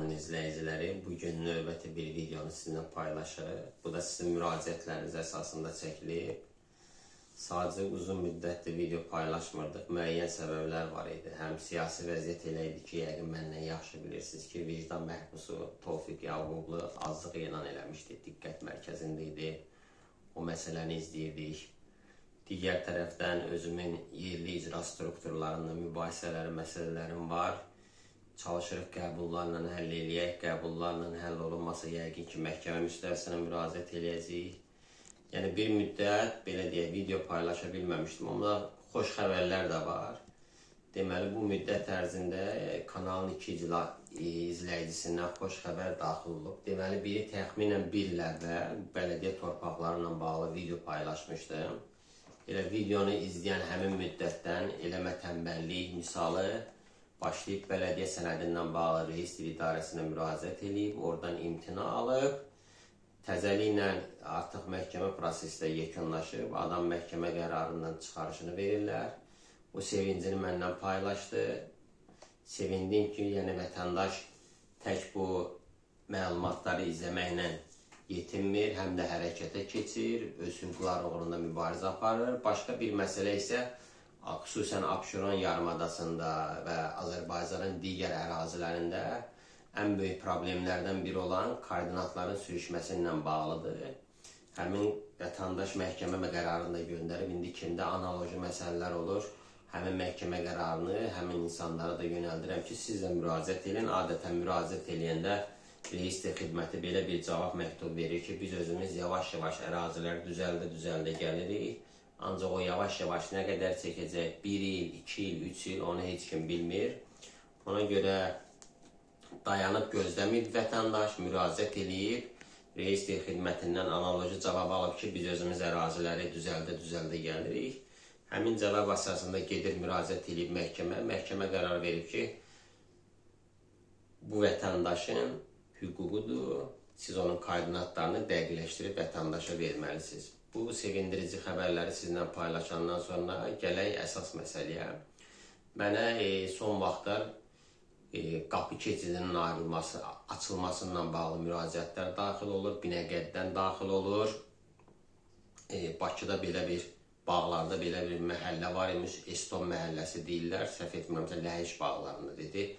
kanalının izləyiciləri, bugün növbəti bir videonu sizinlə paylaşırıq. Bu da sizin müraciətləriniz əsasında çəkilib. Sadəcə uzun müddətli video paylaşmırdıq. Müəyyən səbəblər var idi. Həm siyasi vəziyyət elə idi ki, yəqin məndən yaxşı bilirsiniz ki, vicdan məhbusu Tofiq Yaqublu azlıq elan eləmişdi. Diqqət mərkəzində idi. O məsələni izləyirdik. Digər tərəfdən özümün yerli icra strukturlarında mübahisələri, məsələlərim var. Çalışırıq qəbullarla həll eləyək. Qəbullarla həll olunmasa yəqin ki, məhkəmə müstəvisinə müraciət eləyəcəyik. Yəni bir müddət, belə deyək, video paylaşa bilməmişdim, amma xoş xəbərlər də var. Deməli, bu müddət ərzində kanalın 2 izləyicisindən xoş xəbər daxil olub. Deməli, biri təxminən 1 il əvvəl bələdiyyə torpaqlarla bağlı video paylaşmışdım. Elə videonu izləyən həmin müddətdən eləmə tənbəllik misalı başlayıb bələdiyyə sənədindən bağlı reestr idarəsinə müraciət edib, oradan imtina alıb. Təzəliklə artıq məhkəmə prosesdə yekunlaşıb, adam məhkəmə qərarından çıxarışını verirlər. O sevincini məndən paylaşdı. Sevindim ki, yəni vətəndaş tək bu məlumatları izləməklə yetinmir, həm də hərəkətə keçir, öz hüquqları uğrunda mübarizə aparır. Başqa bir məsələ isə xüsusən Abşeron yarımadasında və Azərbaycanın digər ərazilərində ən böyük problemlərdən biri olan koordinatların sürüşməsi ilə bağlıdır. Həmin vətəndaş məhkəmə qərarını da göndərib, indi kimdə analoji məsələlər olur, həmin məhkəmə qərarını həmin insanlara da yönəldirəm ki, siz də müraciət edin. Adətən müraciət edəndə reistr xidməti belə bir cavab məktub verir ki, biz özümüz yavaş-yavaş ərazilər düzəldə gəlirik. Ancaq o yavaş-yavaş nə qədər çəkəcək, 1 il, 2 il, 3 il, onu heç kim bilmir. Ona görə dayanıb gözləməyib vətəndaş, müraciət edib, reistr xidmətindən analoji cavab alıb ki, biz özümüz əraziləri düzəldə gəlirik. Həmin cavab əsasında gedir, müraciət edib məhkəmə. Məhkəmə qərar verib ki, bu vətəndaşın hüququdur, siz onun koordinatlarını dəqiqləşdirib vətəndaşa verməlisiniz. Bu sevindirici xəbərləri sizinlə paylaşandan sonra gələk əsas məsələyə. Mənə son vaxtlar qapı keçidinin açılmasından bağlı müraciətlər daxil olur, Binəqədidən daxil olur. Bakıda belə bir, bağlarda belə bir məhəllə var imiş, Eston məhəlləsi deyirlər, səhv etmirəmsə Ləhəş bağlarında dedi.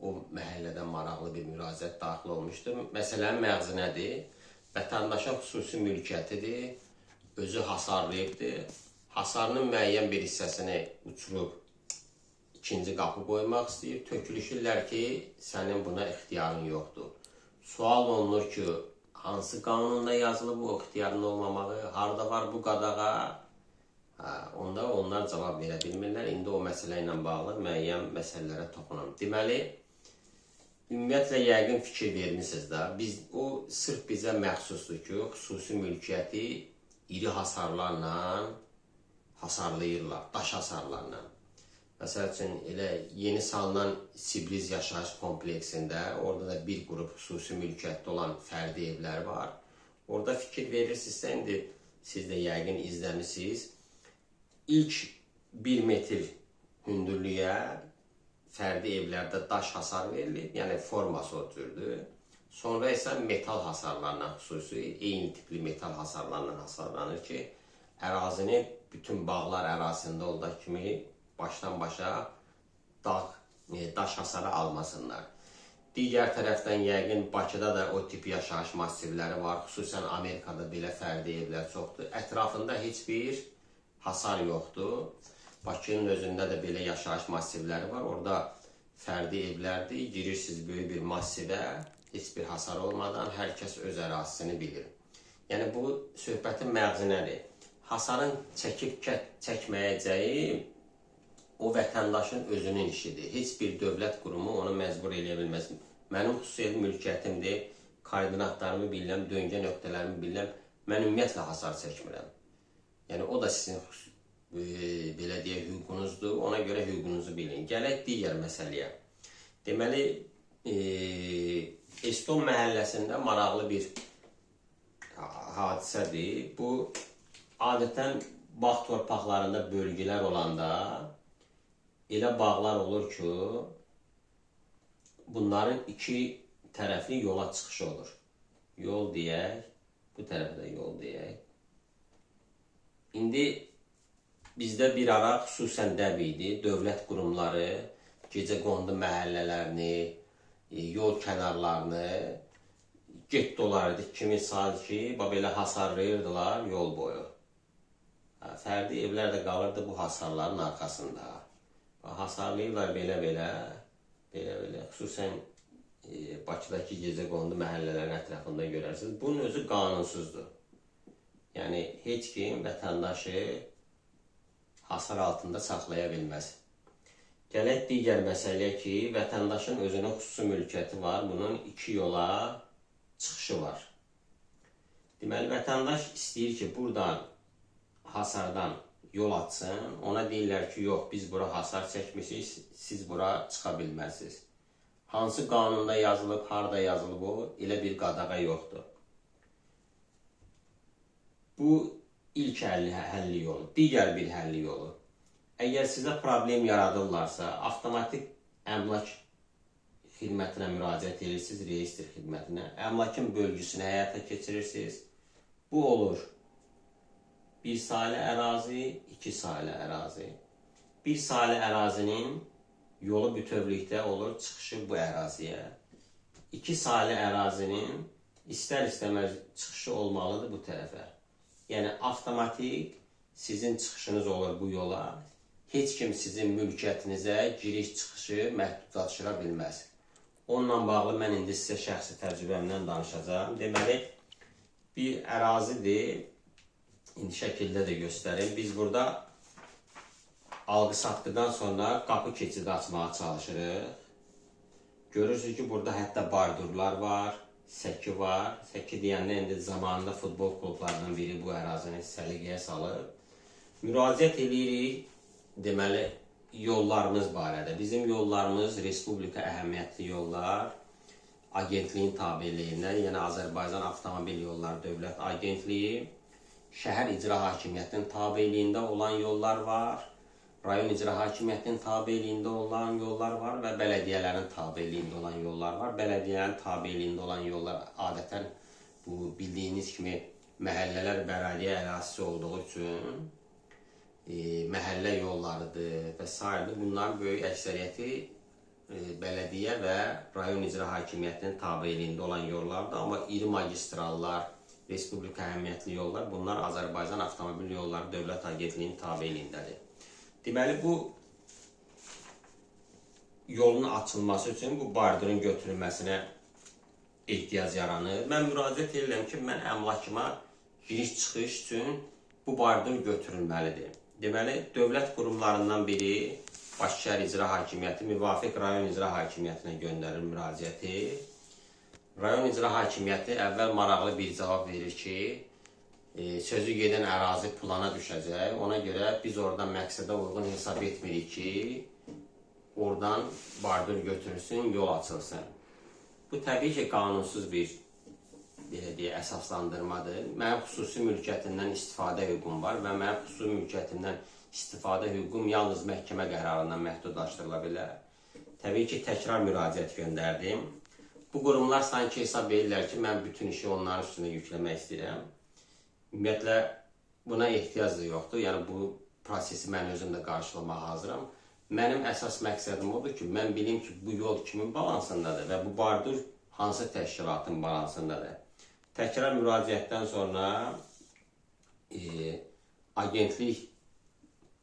O məhəllədən maraqlı bir müraciət daxil olmuşdur. Məsələnin məğzi nədir? Vətəndaşa xüsusi mülkiyyətidir, özü hasarlayıbdır. Hasarının müəyyən bir hissəsini uçurub ikinci qapı qoymaq istəyir. Tökülüşürlər ki, sənin buna ixtiyarın yoxdur. Sual olunur ki, hansı qanunda yazılıb bu ixtiyarın olmamağı, harada var bu qadağa? Onda onlar cavab verə bilmirlər. İndi o məsələ ilə bağlı müəyyən məsələlərə toxunam. Deməli, ümumiyyətlə yəqin fikir vermişsiniz də. O sırf bizə məxsusdur ki, xüsusi mülkiyyəti iri hasarlarla hasarlayırlar, daş hasarlarla. Məsəl üçün, elə yeni salınan Sibriz yaşayış kompleksində, orada da bir qrup xüsusi mülkiyyətdə olan fərdi evlər var. Orada fikir verirsinizsə, indi siz də yəqin izləmişsiniz. İlk 1 metr hündürlüyə fərdi evlərdə daş hasar verilib, yəni forması o cürdür. Sonra isə metal hasarlarla, xüsusi eyni tipli metal hasarlarla hasarlanır ki, ərazini bütün bağlar ərazisində olduğu kimi başdan başa daş hasarı almasınlar. Digər tərəfdən yəqin Bakıda da o tip yaşayış massivləri var, xüsusən Amerikada belə fərdi evlər çoxdur. Ətrafında heç bir hasar yoxdur. Bakının özündə də belə yaşayış massivləri var, orada fərdi evlərdir, girirsiniz böyük bir massivə, heç bir hasar olmadan hər kəs öz ərazisini bilir. Yəni bu söhbətin məğzi nədir? Hasarın çəkib çəkməyəcəyi o vətəndaşın özünün işidir. Heç bir dövlət qurumu onu məcbur eləyə bilməz. Mənim xüsusi mülkiyyətimdir, koordinatlarımı bilirəm, döngə nöqtələrimi bilirəm, mən ümumiyyətlə hasar çəkmirəm. Yəni o da sizin belə deyək hüququnuzdur, ona görə hüququnuzu bilin. Gələk digər məsələyə. Deməli, Eston məhəlləsində maraqlı bir hadisədir. Bu, adətən bağ torpaqlarında bölgələr olanda elə bağlar olur ki, bunların iki tərəfi yola çıxışı olur. Yol deyək, bu tərəfə də yol deyək. İndi bizdə bir ara xüsusən dəb idi, dövlət qurumları gecəqondu məhəllələrini, yol kənarlarını gettolardı kimi sanki belə hasarlayırdılar yol boyu. Fərdi evlər də qalırdı bu hasarların arxasında. Hasarlayırlar belə-belə, xüsusən Bakıdakı gecəqondu məhəllələrin ətrafında görərsiniz. Bunun özü qanunsuzdur. Yəni, heç kim vətəndaşı hasar altında saxlaya bilməz. Gələk digər məsələyə ki, vətəndaşın özünün xüsusi mülkiyyəti var, bunun iki yola çıxışı var. Deməli, vətəndaş istəyir ki, buradan hasardan yol açsın, ona deyirlər ki, yox, biz bura hasar çəkmişik, siz bura çıxa bilməzsiniz. Hansı qanunda yazılıb, harada yazılıb o, elə bir qadağa yoxdur. Bu ilk həlli yolu, digər bir həlli yolu. Əgər sizə problem yaradırlarsa, avtomatik əmlak xidmətinə müraciət edirsiniz, reestr xidmətinə, əmlakın bölgüsünü həyata keçirirsiniz. Bu olur 1 sahəli ərazi, 2 sahəli ərazi. 1 sahəli ərazinin yolu bütövlükdə olur çıxışı bu əraziyə. 2 sahəli ərazinin istər-istəməz çıxışı olmalıdır bu tərəfə. Yəni, avtomatik sizin çıxışınız olur bu yola. Heç kim sizin mülkiyyətinizə giriş-çıxışı məhdudlaşdıra bilməz. Onunla bağlı mən indi sizə şəxsi təcrübəmdən danışacağım. Deməli, bir ərazidir. İndi şəkildə də göstərim. Biz burada alqı-satqıdan sonra qapı keçidi açmağa çalışırıq. Görürsünüz ki, burada hətta bardurlar var, səki var. Səki deyəndə indi zamanında futbol klublarından biri bu ərazini səliqəyə salıb. Müraciət edirik, deməli, yollarımız barədə. Bizim yollarımız Respublika əhəmiyyətli yollar agentliyin tabeliyində, yəni Azərbaycan Avtomobil Yolları Dövlət Agentliyi, şəhər icra hakimiyyətinin tabeliyində olan yollar var, rayon icra hakimiyyətinin tabeliyində olan yollar var və bələdiyyələrin tabeliyində olan yollar var. Bələdiyyələrin tabeliyində olan yollar adətən bu bildiyiniz kimi məhəllələr bələdiyyə ərazisi olduğu üçün məhəllə yollarıdır və s. Bunların böyük əksəriyyəti bələdiyyə və rayon icra hakimiyyətinin tabeliyində olan yollardır. Amma iri magistrallar, Respublika əhəmiyyətli yollar, bunlar Azərbaycan Avtomobil Yolları Dövlət Agentliyinin tabeliyindədir. Deməli, bu yolun açılması üçün bu bardurun götürülməsinə ehtiyac yaranır. Mən müraciət edirəm ki, mən əmlakıma giriş-çıxış üçün bu bardur götürülməlidir. Deməli, dövlət qurumlarından biri Bakı şəhər icra hakimiyyəti müvafiq rayon icra hakimiyyətinə göndərir müraciəti. Rayon icra hakimiyyəti əvvəl maraqlı bir cavab verir ki, sözü gedən ərazi plana düşəcək. Ona görə biz oradan məqsədə uyğun hesab etmirik ki, oradan bardur götürülsün, yol açılsın. Bu təbii ki, qanunsuz bir əsaslandırmadır. Mənim xüsusi mülkiyyətimdən istifadə hüququm var və mənim xüsusi mülkiyyətimdən istifadə hüququm yalnız məhkəmə qərarından məhdudlaşdırıla bilər. Təbii ki, təkrar müraciət göndərdim. Bu qurumlar sanki hesab edirlər ki, mən bütün işi onların üstünə yükləmək istəyirəm. Ümumiyyətlə, buna ehtiyac da yoxdur. Yəni, bu prosesi mən özüm də qarşılamağa hazıram. Mənim əsas məqsədim odur ki, mən bilim ki, bu yol kimin balansındadır və bu bardur hansı təşkilatın balansındadır. Təkrar müraciətdən sonra agentlik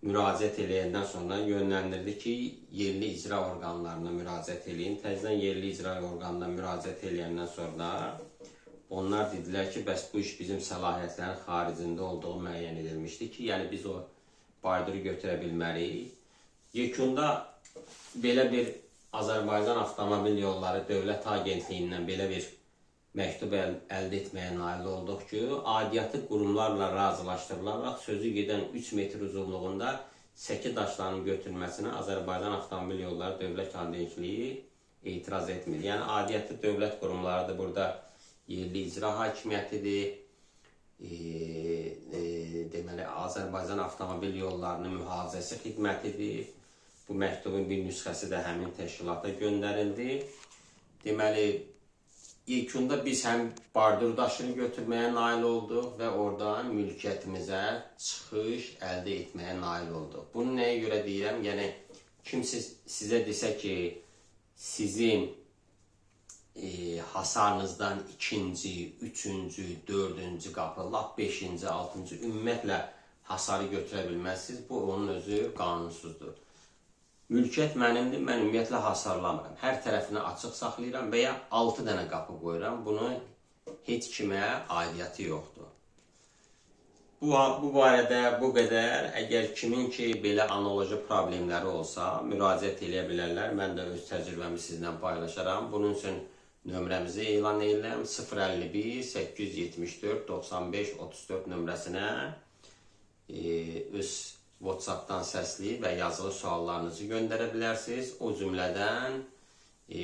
müraciət eləyəndən sonra yönləndirdi ki, yerli icra orqanlarına müraciət eləyin. Təzədən yerli icra orqanına müraciət eləyəndən sonra onlar dedilər ki, bəs bu iş bizim səlahiyyətlərin xaricində olduğu müəyyən edilmişdi ki, yəni biz o barduru götürə bilmərik. Yekunda belə bir Azərbaycan Avtomobil Yolları Dövlət Agentliyindən belə bir məktub əldə etməyə nail olduq ki, aidiyyatı qurumlarla razılaşdırılaraq sözü gedən 3 metr uzunluğunda səki daşlarının götürülməsinə Azərbaycan Avtomobil Yolları Dövlət Agentliyi etiraz etmir. Yəni, aidiyyatı dövlət qurumlarıdır. Burada yerli icra hakimiyyətidir. Deməli, Azərbaycan Avtomobil Yollarının mühafizəsi xidmətidir. Bu məktubun bir nüsxəsi də həmin təşkilata göndərildi. Deməli, İlkində biz həm bardır daşını götürməyə nail olduq və oradan mülkiyyətimizə çıxış əldə etməyə nail olduq. Bunu nəyə görə deyirəm? Yəni kimsə sizə desə ki, sizin hasarınızdan ikinci, üçüncü, dördüncü qapı, lap beşinci, altıncı ümumiyyətlə hasarı götürə bilməzsiniz. Bu onun özü qanunsuzdur. Mülkiyyət mənimdir, mən ümumiyyətlə hasarlamıram. Hər tərəfini açıq saxlayıram və ya 6 dənə qapı qoyuram. Bunun heç kimə aidiyyəti yoxdur. Bu barədə bu qədər. Əgər kimin ki belə analoji problemləri olsa, müraciət edə bilərlər. Mən də öz təcrübəmi sizinlə paylaşaram. Bunun üçün nömrəmizi elan edirəm. 051 874 95 34 nömrəsinə öz WhatsApp-dan səsli və yazılı suallarınızı göndərə bilərsiniz. O cümlədən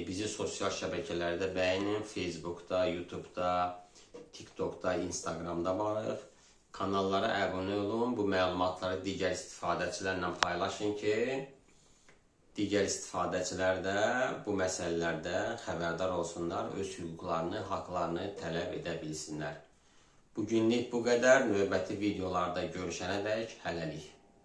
bizi sosial şəbəkələrdə bəyənin. Facebookda, YouTube'da, TikTok'da, Instagram'da varıq. Kanallara abunə olun. Bu məlumatları digər istifadəçilərlə paylaşın ki, digər istifadəçilər də bu məsələlərdə xəbərdar olsunlar, öz hüquqlarını, haqlarını tələb edə bilsinlər. Bugünlük bu qədər. Növbəti videolarda görüşənədək hələlik.